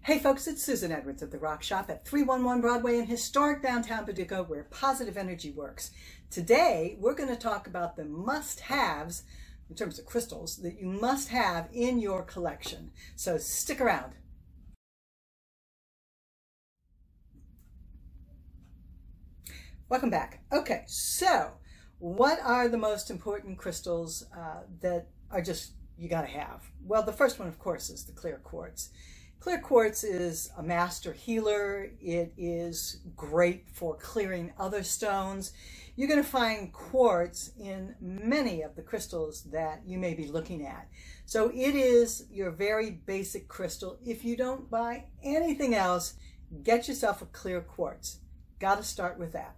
Hey folks, it's Susan Edwards at The Rock Shop at 311 Broadway in historic downtown Paducah, where positive energy works. Today, we're going to talk about the must-haves, in terms of crystals, that you must have in your collection. So stick around. Welcome back. Okay, so what are the most important crystals that are just, you got to have? Well, the first one, of course, is the clear quartz. Clear quartz is a master healer. It is great for clearing other stones. You're going to find quartz in many of the crystals that you may be looking at. So it is your very basic crystal. If you don't buy anything else, get yourself a clear quartz. Got to start with that.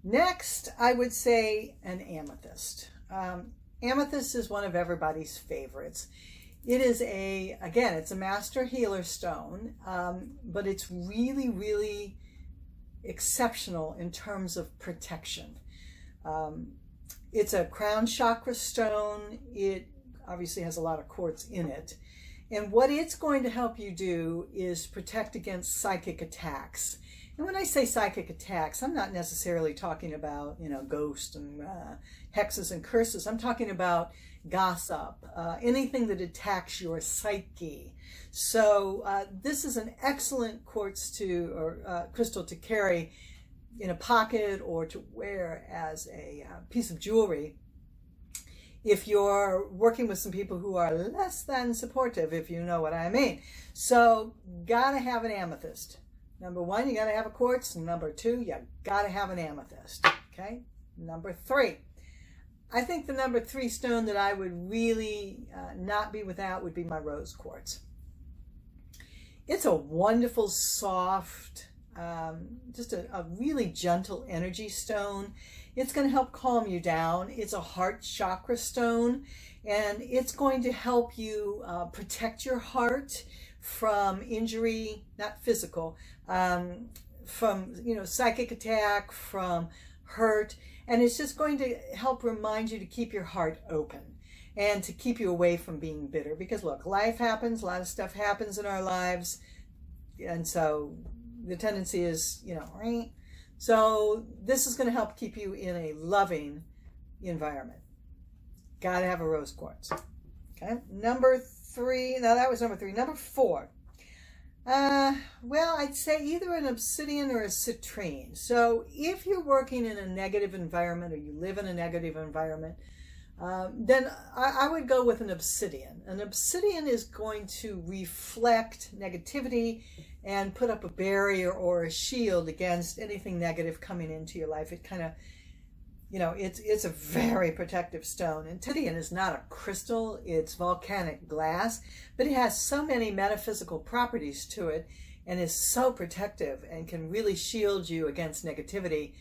Next, I would say an amethyst. Amethyst is one of everybody's favorites. It is again, it's a master healer stone, but it's really, really exceptional in terms of protection. It's a crown chakra stone. It obviously has a lot of quartz in it. And what it's going to help you do is protect against psychic attacks. And when I say psychic attacks, I'm not necessarily talking about, ghosts and hexes and curses. I'm talking about gossip, anything that attacks your psyche. So this is an excellent quartz crystal to carry in a pocket or to wear as a piece of jewelry if you're working with some people who are less than supportive, if you know what I mean. So gotta have an amethyst. Number one, you gotta have a quartz. Number two, you gotta have an amethyst. Okay. Number three. I think the number three stone that I would really not be without would be my rose quartz. It's a wonderful, soft, just a really gentle energy stone. It's going to help calm you down. It's a heart chakra stone, and it's going to help you protect your heart from injury, not physical, from psychic attack, from hurt. And it's just going to help remind you to keep your heart open and to keep you away from being bitter. Because look, life happens, a lot of stuff happens in our lives. And so the tendency is, so this is going to help keep you in a loving environment. Got to have a rose quartz. Okay. Number three, now that was number three. Number four. Well, I'd say either an obsidian or a citrine. So if you're working in a negative environment or you live in a negative environment, then I would go with an obsidian. An obsidian is going to reflect negativity and put up a barrier or a shield against anything negative coming into your life. It kind of, it's a very protective stone. And obsidian is not a crystal, it's volcanic glass, but it has so many metaphysical properties to it and is so protective and can really shield you against negativity.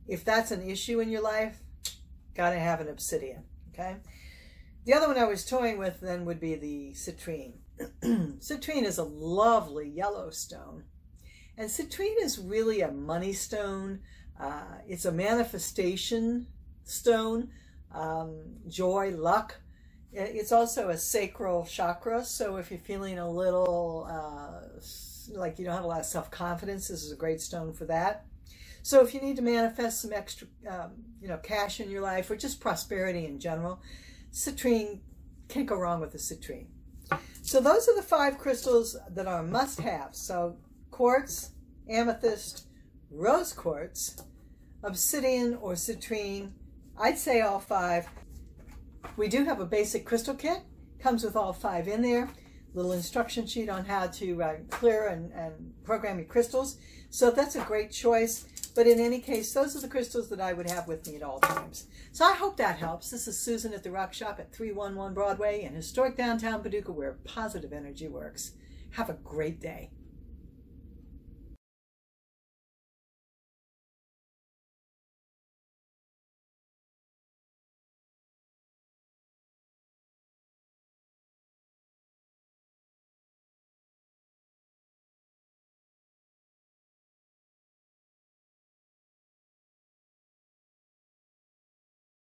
If that's an issue in your life, gotta have an obsidian, okay? The other one I was toying with then would be the citrine. Citrine is a lovely yellow stone. And citrine is really a money stone. It's a manifestation stone, joy, luck. It's also a sacral chakra. So if you're feeling a little like you don't have a lot of self-confidence, this is a great stone for that. So if you need to manifest some extra, cash in your life or just prosperity in general, citrine, can't go wrong with the citrine. So those are the 5 crystals that are must-have. So quartz, amethyst, rose quartz, obsidian or citrine. I'd say all 5. We do have a basic crystal kit. Comes with all 5 in there. Little instruction sheet on how to clear and program your crystals. So that's a great choice. But in any case, those are the crystals that I would have with me at all times. So I hope that helps. This is Susan at The Rock Shop at 311 Broadway in historic downtown Paducah, where positive energy works. Have a great day.